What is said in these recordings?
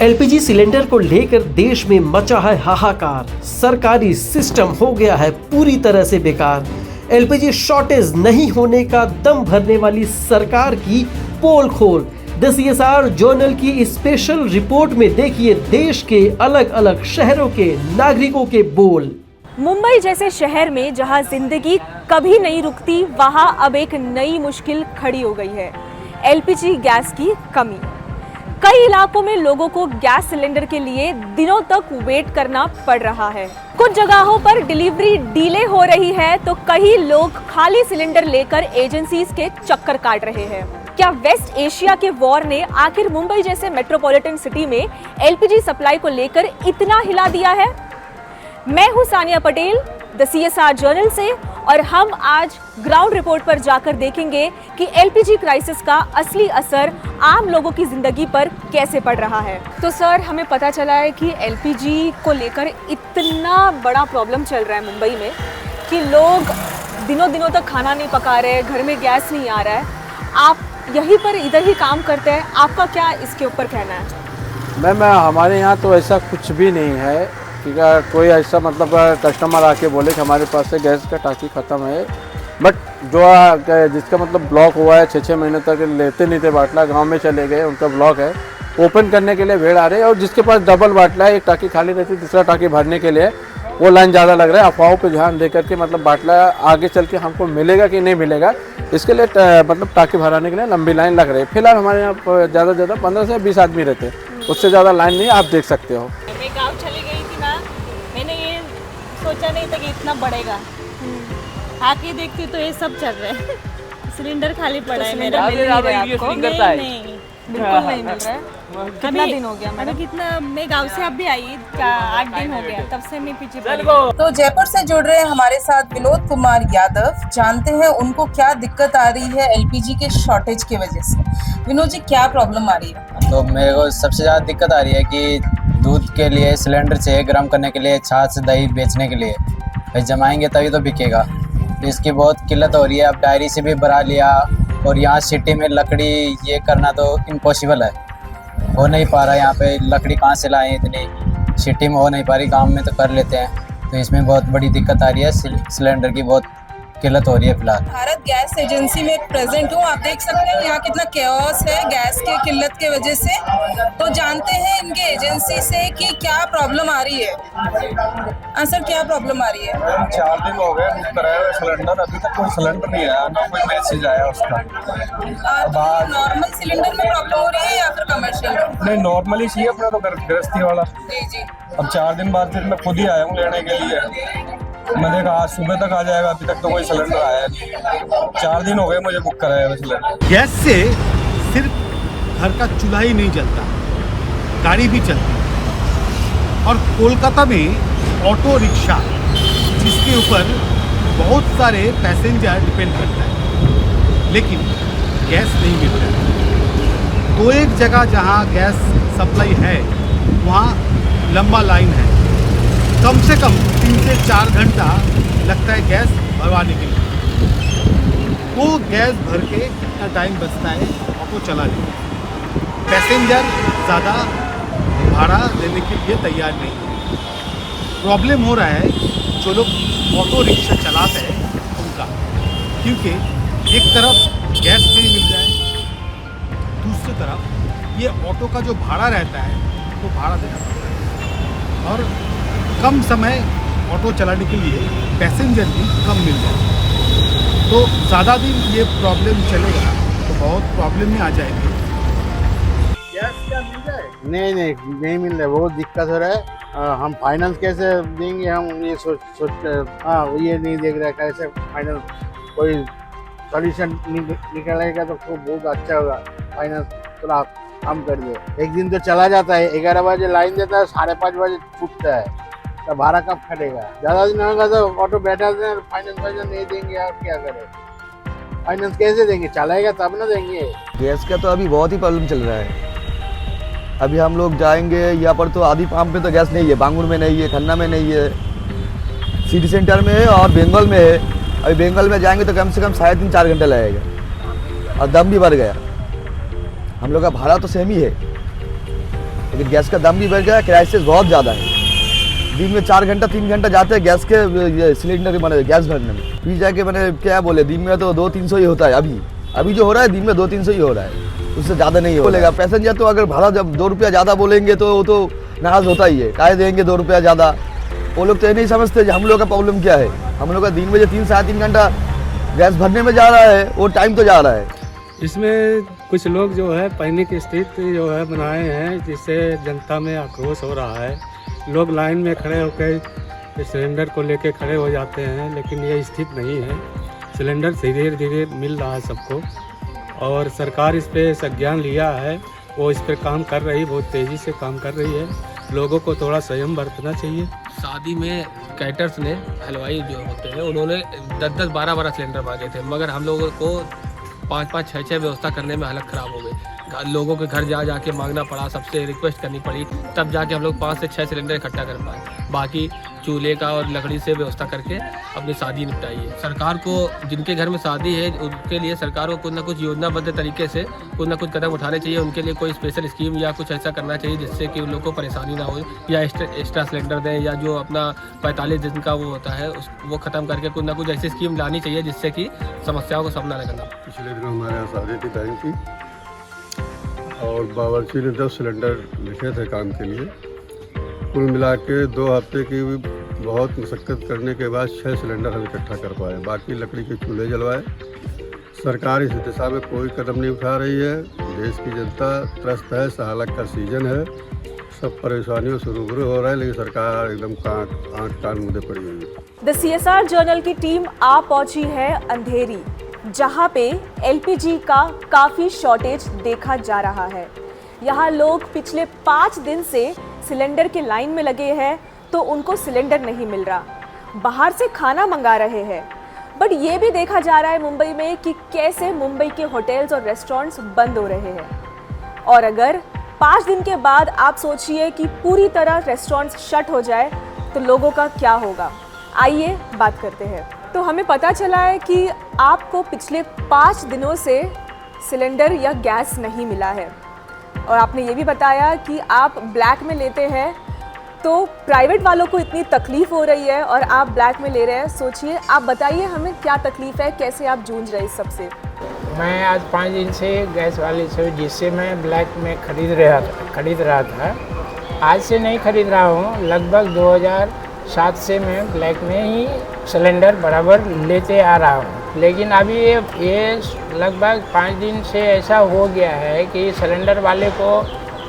LPG cylinder को लेकर देश में मचा है हाहाकार। सरकारी सिस्टम हो गया है पूरी तरह से बेकार। एलपीजी शॉर्टेज नहीं होने का दम भरने वाली सरकार की पोल खोल। द CSR जर्नल की स्पेशल रिपोर्ट में देखिए देश के अलग अलग शहरों के नागरिकों के बोल। मुंबई जैसे शहर में जहां जिंदगी कभी नहीं रुकती, वहां अब एक नई मुश्किल खड़ी हो गई है, एलपीजी गैस की कमी। कई इलाकों में लोगों को गैस सिलेंडर के लिए दिनों तक वेट करना पड़ रहा है। कुछ जगहों पर डिलीवरी डिले हो रही है तो कई लोग खाली सिलेंडर लेकर एजेंसीज के चक्कर काट रहे हैं। क्या वेस्ट एशिया के वॉर ने आखिर मुंबई जैसे मेट्रोपॉलिटन सिटी में एलपीजी सप्लाई को लेकर इतना हिला दिया है? मैं हूं Sania Patel the CSR journal से, और हम आज ग्राउंड रिपोर्ट पर जाकर देखेंगे कि एलपीजी क्राइसिस का असली असर आम लोगों की जिंदगी पर कैसे पड़ रहा है। तो सर, हमें पता चला है कि एलपीजी को लेकर इतना बड़ा प्रॉब्लम चल रहा है मुंबई में कि लोग दिनों दिनों तक खाना नहीं पका रहे, घर में गैस नहीं आ रहा है। आप यहीं पर इधर ही काम करते हैं, आपका क्या इसके ऊपर कहना है? मैम, हमारे यहाँ तो ऐसा कुछ भी नहीं है कि कोई ऐसा मतलब कस्टमर आके बोले कि हमारे पास से गैस का टांकी ख़त्म है। बट जो जिसका मतलब ब्लॉक हुआ है 6-6 महीने तक लेते नहीं थे बाटला, गांव में चले गए, उनका ब्लॉक है, ओपन करने के लिए भीड़ आ रही है। और जिसके पास डबल बाटला है, एक टांकी खाली रहती है, दूसरा टांकी भरने के लिए वो लाइन ज़्यादा लग रहा है। अफवाहों पे ध्यान दे करके मतलब बाटला आगे चल के हमको मिलेगा कि नहीं मिलेगा, इसके लिए मतलब टांकी भराने के लिए लंबी लाइन लग रही है। फिलहाल हमारे यहाँ ज़्यादा से ज़्यादा 15 से 20 आदमी रहते हैं, उससे ज़्यादा लाइन नहीं, आप देख सकते हो। मैं गाँव चली गई थी ना, मैंने ये सोचा नहीं था कि इतना बढ़ेगा। आके देखती तो ये सब चल रहा है, सिलेंडर खाली पड़ा है मेरा। नहीं, बिल्कुल नहीं मिल रहा है। कितना दिन हो गया मैडम? कितना, मैं गांव से अब भी आई 8 दिन हो गया, तब से मैं पीछे पड़ी। तो जयपुर से जुड़ रहे हैं हमारे साथ विनोद कुमार यादव। जानते हैं उनको क्या दिक्कत आ रही है एलपीजी के शॉर्टेज की वजह से। विनोद जी, क्या प्रॉब्लम आ रही है? तो मेरे को सबसे ज़्यादा दिक्कत आ रही है कि दूध के लिए सिलेंडर चाहिए गर्म करने के लिए, छाछ दही बेचने के लिए, भाई जमाएंगे तभी तो बिकेगा। इसकी बहुत किल्लत हो रही है। अब डायरी से भी भरा लिया और यहाँ सिटी में लकड़ी ये करना तो इम्पॉसिबल है, हो नहीं पा रहा। यहाँ पे लकड़ी कहाँ से लाएं, इतनी सिटी में हो नहीं पा रही, गांव में तो कर लेते हैं। तो इसमें बहुत बड़ी दिक्कत आ रही है, सिलेंडर की बहुत किल्लत हो रही है फिलहाल। भारत गैस एजेंसी में प्रेजेंट हूँ, आप देख सकते हैं यहाँ कितना कैओस है गैस के किल्लत के वजह से। तो जानते हैं इनके एजेंसी से कि क्या प्रॉब्लम आ रही है। सर, क्या प्रॉब्लम आ रही है? 4 दिन हो गए बुक कराया हुआ सिलेंडर, अभी तक कोई सिलेंडर नहीं आया, ना कोई मैसेज आया उसका। नॉर्मल सिलेंडर में प्रॉब्लम हो रही है या फिर कमर्शियल? नहीं, नॉर्मली चाहिए अपना तो गृहस्थी वाला। जी जी। अब 4 दिन बाद फिर मैं खुद ही आया हूँ लेने के लिए। मैं देखा आज सुबह तक आ जाएगा, अभी तक तो कोई सिलेंडर आया नहीं। 4 दिन हो गए मुझे बुक कराया हुआ सिलेंडर। गैस से सिर्फ घर का चूल्हा ही नहीं जलता, गाड़ी भी चलती है। और कोलकाता में ऑटो रिक्शा, जिसके ऊपर बहुत सारे पैसेंजर डिपेंड करता है, लेकिन गैस नहीं मिल रहा है। तो एक जगह जहां गैस सप्लाई है वहां लंबा लाइन है, कम से कम 3 से 4 घंटा लगता है गैस भरवाने के लिए। वो गैस भर के कितना टाइम बचता है ऑटो चलाने में। पैसेंजर ज़्यादा भाड़ा देने के लिए तैयार नहीं है। प्रॉब्लम हो रहा है जो लोग ऑटो रिक्शा चलाते हैं उनका, क्योंकि एक तरफ गैस नहीं मिल रहा है, दूसरी तरफ ये ऑटो का जो भाड़ा रहता है वो भाड़ा देना पड़ता है, और कम समय ऑटो चलाने के लिए पैसेंजर भी कम मिल जाए। तो ज़्यादा दिन ये प्रॉब्लम चलेगा तो बहुत प्रॉब्लम में आ जाएंगे। गैस क्या मिल जाए? नहीं मिल रहा है, बहुत दिक्कत हो रहा है। हम फाइनेंस कैसे देंगे, हम ये सोच हाँ ये नहीं देख रहा है कैसे फाइनेंस कोई सॉल्यूशन निकलेगा तो बहुत अच्छा होगा। फाइनेंस थोड़ा कम कर दे। एक दिन तो चला जाता है, 11 बजे लाइन देता है, 5:30 बजे छूटता है, तो भाड़ा कब खड़ेगा? ज़्यादा दिन होगा तो ऑटो बैठा दें, फाइनेंस नहीं देंगे, आप क्या करें? फाइनेंस कैसे देंगे? चलाएगा तब ना देंगे। गैस का तो अभी बहुत ही प्रॉब्लम चल रहा है। अभी हम लोग जाएंगे यहाँ पर तो आदि पाम पे तो गैस नहीं है, बांगुर में नहीं है, खन्ना में नहीं है, सिटी सेंटर में है और बेंगल में है। अभी बेंगल में जाएंगे तो कम से कम 3.5-4 घंटे लगेगा और दम भी बढ़ गया। हम लोग का भाड़ा तो सेम ही है। लेकिन गैस का दाम भी बढ़ गया, क्राइसिस बहुत ज़्यादा है। दिन में 4 घंटा 3 घंटा जाते हैं गैस के सिलेंडर मैंने गैस भरने में। फिर जाके मैंने क्या बोले, दिन में तो 200-300 ही होता है। अभी जो हो रहा है दिन में 200-300 ही हो रहा है, उससे ज़्यादा नहीं बोलेगा। पैसेंजर तो अगर भाड़ा जब 2 रुपया ज़्यादा बोलेंगे तो वो तो नाराज़ होता ही है, काहे देंगे 2 रुपया ज़्यादा। वो लोग तो ये नहीं समझते हम लोग का प्रॉब्लम क्या है। हम लोग का दिन में जो 3-3.5 घंटा गैस भरने में जा रहा है, वो टाइम तो जा रहा है। इसमें कुछ लोग जो है पैनिक स्थिति जो है बनाए हैं, जिससे जनता में आक्रोश हो रहा है। लोग लाइन में खड़े होकर सिलेंडर को लेके खड़े हो जाते हैं, लेकिन ये स्थिति नहीं है। सिलेंडर धीरे धीरे मिल रहा है सबको, और सरकार इस पर संज्ञान लिया है, वो इस पर काम कर रही, बहुत तेज़ी से काम कर रही है। लोगों को थोड़ा संयम बरतना चाहिए। शादी में कैटर्स ने, हलवाई जो होते हैं, उन्होंने 10-10, 12-12 सिलेंडर मांगे थे, मगर हम लोगों को 5-5, 6-6 व्यवस्था करने में हालत ख़राब हो गई। लोगों के घर जा के मांगना पड़ा, सबसे रिक्वेस्ट करनी पड़ी, तब जाके हम लोग 5 से 6 सिलेंडर इकट्ठा कर पाए। बाकी चूल्हे का और लकड़ी से व्यवस्था करके अपनी शादी निपटाई है। सरकार को, जिनके घर में शादी है, उनके लिए सरकार को कुछ ना कुछ योजनाबद्ध तरीके से कुछ ना कुछ कदम उठाने चाहिए। उनके लिए कोई स्पेशल स्कीम या कुछ ऐसा करना चाहिए जिससे कि उन लोगों को परेशानी ना हो, या एक्स्ट्रा सिलेंडर दें, या जो अपना 45 दिन का वो होता है वो ख़त्म करके कुछ ना कुछ ऐसी स्कीम लानी चाहिए जिससे कि समस्याओं का सामना न करना। पिछले दिनों हमारे यहाँ शादी थी बहन की, और बावर्ची ने 10 सिलेंडर लिखे थे काम के लिए। कुल मिला के 2 हफ्ते की बहुत मशक्क़त करने के बाद 6 सिलेंडर हम इकट्ठा कर पाए। बाकी लकड़ी के चूल्हे जलवाए। सरकार इस दिशा में कोई कदम नहीं उठा रही है। देश की जनता त्रस्त है, सहालक का सीजन है, सब परेशानियों से रूबरू हो रहा है, लेकिन सरकार एकदम आँख कान मुद्दे पड़ी हुई है। द CSR जर्नल की टीम आ पहुंची है अंधेरी, जहां पे LPG का काफ़ी शॉर्टेज देखा जा रहा है। यहाँ लोग पिछले 5 दिन से सिलेंडर के लाइन में लगे हैं, तो उनको सिलेंडर नहीं मिल रहा। बाहर से खाना मंगा रहे हैं, बट ये भी देखा जा रहा है मुंबई में कि कैसे मुंबई के होटल्स और रेस्टोरेंट्स बंद हो रहे हैं। और अगर 5 दिन के बाद आप सोचिए कि पूरी तरह रेस्टोरेंट्स शट हो जाए, तो लोगों का क्या होगा। आइए बात करते हैं। तो हमें पता चला है कि आपको पिछले 5 दिनों से सिलेंडर या गैस नहीं मिला है, और आपने ये भी बताया कि आप ब्लैक में लेते हैं, तो प्राइवेट वालों को इतनी तकलीफ़ हो रही है और आप ब्लैक में ले रहे हैं। सोचिए, आप बताइए हमें क्या तकलीफ़ है, कैसे आप जूझ रहे हैं इस सबसे। मैं आज 5 दिन से गैस वाले से, जिससे मैं ब्लैक में खरीद रहा था, आज से नहीं खरीद रहा हूँ। लगभग 2007 से मैं ब्लैक में ही सिलेंडर बराबर लेते आ रहा हूँ, लेकिन अभी ये लगभग 5 दिन से ऐसा हो गया है कि सिलेंडर वाले को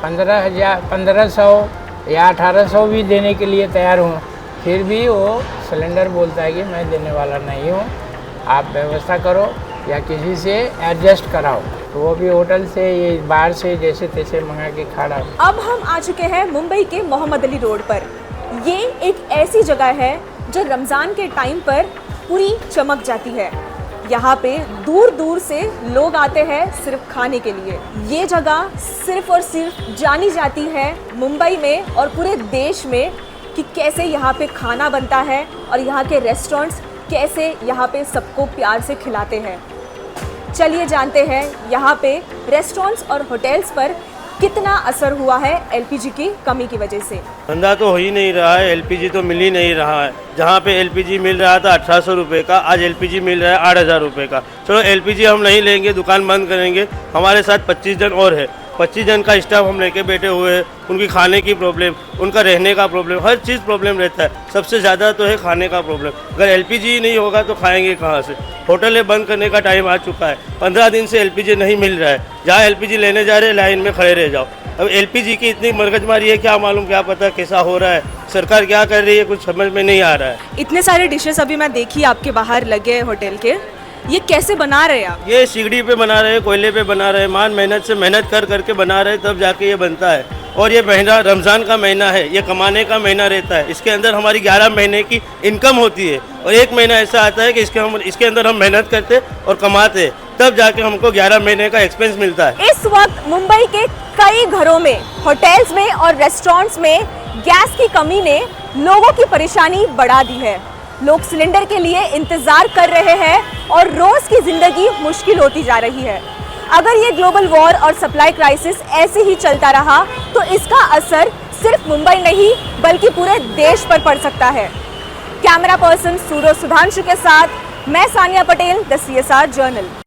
1500 या 1800 भी देने के लिए तैयार हूँ, फिर भी वो सिलेंडर बोलता है कि मैं देने वाला नहीं हूँ, आप व्यवस्था करो या किसी से एडजस्ट कराओ। तो वो भी होटल से, ये बाहर से जैसे तैसे मंगा के खा रहा हूँ। अब हम आ चुके हैं मुंबई के मोहम्मद अली रोड पर। ये एक ऐसी जगह है जो रमज़ान के टाइम पर पूरी चमक जाती है। यहाँ पे दूर दूर से लोग आते हैं सिर्फ खाने के लिए। ये जगह सिर्फ और सिर्फ जानी जाती है मुंबई में और पूरे देश में कि कैसे यहाँ पे खाना बनता है और यहाँ के रेस्टोरेंट्स कैसे यहाँ पे सबको प्यार से खिलाते हैं। चलिए जानते हैं यहाँ पे रेस्टोरेंट्स और होटल्स पर कितना असर हुआ है LPG की कमी की वजह से। धंधा तो हो ही नहीं रहा है, LPG तो मिल ही नहीं रहा है। जहाँ पे LPG मिल रहा था 1800 रुपये का, आज LPG मिल रहा है 8000 रुपये का। चलो LPG हम नहीं लेंगे, दुकान बंद करेंगे। हमारे साथ 25 जन और है, 25 जन का स्टाफ हम लेके बैठे हुए हैं। उनकी खाने की प्रॉब्लम, उनका रहने का प्रॉब्लम, हर चीज़ प्रॉब्लम रहता है। सबसे ज़्यादा तो है खाने का प्रॉब्लम। अगर LPG ही नहीं होगा तो खाएंगे कहाँ से। होटलें बंद करने का टाइम आ चुका है। 15 दिन से LPG नहीं मिल रहा है। जहाँ LPG लेने जा रहे हैं लाइन में खड़े रह जाओ। अब LPG की इतनी मगजमारी है, क्या मालूम, क्या पता कैसा हो रहा है, सरकार क्या कर रही है, कुछ समझ में नहीं आ रहा है। इतने सारे डिशेस अभी मैं देखी आपके बाहर लगे होटल के, ये कैसे बना रहे हैं आप? ये सिगड़ी पे बना रहे हैं, कोयले पे बना रहे हैं, मेहनत से मेहनत कर करके बना रहे हैं, तब जाके ये बनता है। और ये महीना रमज़ान का महीना है, ये कमाने का महीना रहता है। इसके अंदर हमारी 11 महीने की इनकम होती है, और एक महीना ऐसा आता है कि इसके अंदर हम मेहनत करते और कमाते, तब जाके हमको 11 महीने का एक्सपेंस मिलता है। इस वक्त मुंबई के कई घरों में, होटल्स में और रेस्टोरेंट्स में गैस की कमी ने लोगों की परेशानी बढ़ा दी है। लोग सिलेंडर के लिए इंतजार कर रहे हैं और रोज की जिंदगी मुश्किल होती जा रही है। अगर ये ग्लोबल वॉर और सप्लाई क्राइसिस ऐसे ही चलता रहा तो इसका असर सिर्फ मुंबई नहीं बल्कि पूरे देश पर पड़ सकता है। कैमरा पर्सन सूरज सुधांशु के साथ मैं Sania Patel, the CSR journal.